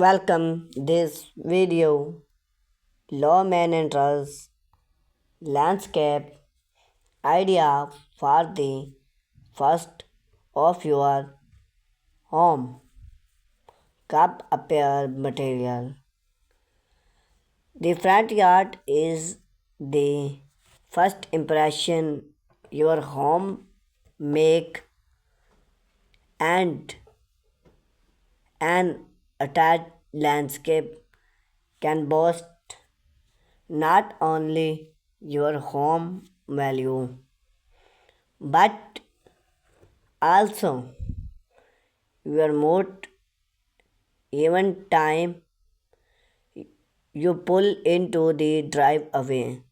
Welcome this video Lawman enters landscape idea for the first of your home cup appear material. The front yard is the first impression your home make and an attached landscape can boast not only your home value but also your mood even time you pull into the driveway.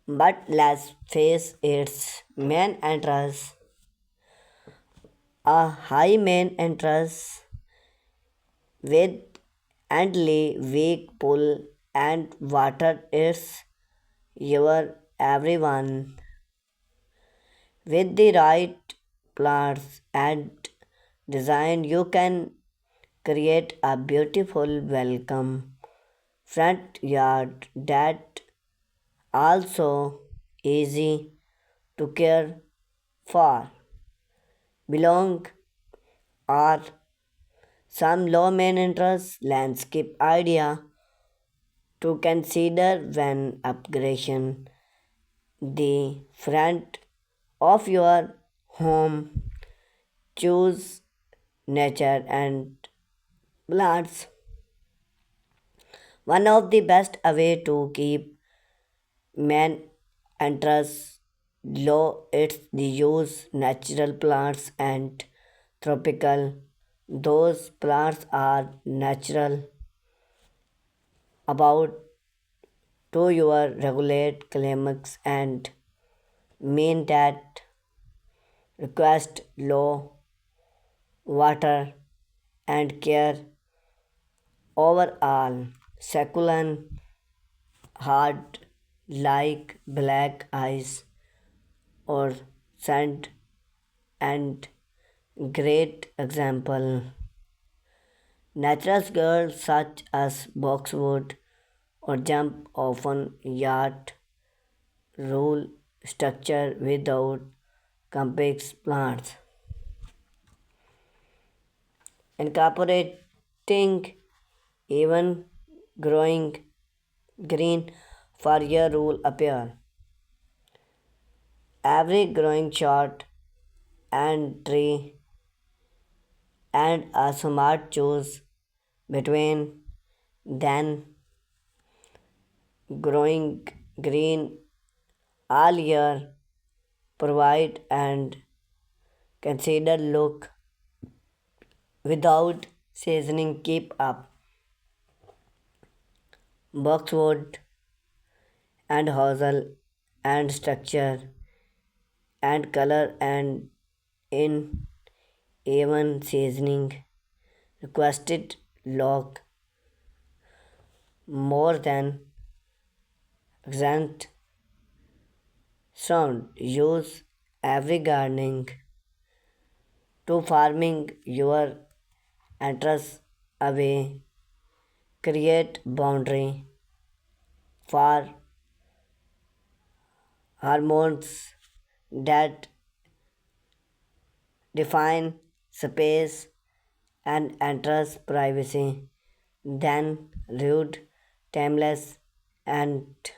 But let's face its main entrance, a high main entrance with endly weak pull and water is your everyone. With the right plants and design, you can create a beautiful welcome front yard that also easy to care for. Belong are some low maintenance landscape idea to consider when upgrading the front of your home. Choose nature and plants. One of the best way to keep man entrance low is the use natural plants and tropical. Those plants are natural about to your regulate climax and mean that request low water and care overall. Succulent hard like black ice or sand and great example. Natural girls such as boxwood or jump often yard rule structure without complex plants. Incorporating even growing green for year rule appear. Every growing short and tree and a smart choose between then growing green all year provide and consider look without seasoning keep up boxwood and hosel and structure and color and in even seasoning requested log more than exempt sound use every gardening to farming your entrance away create boundary for hormones that define space and entrance privacy then rude timeless and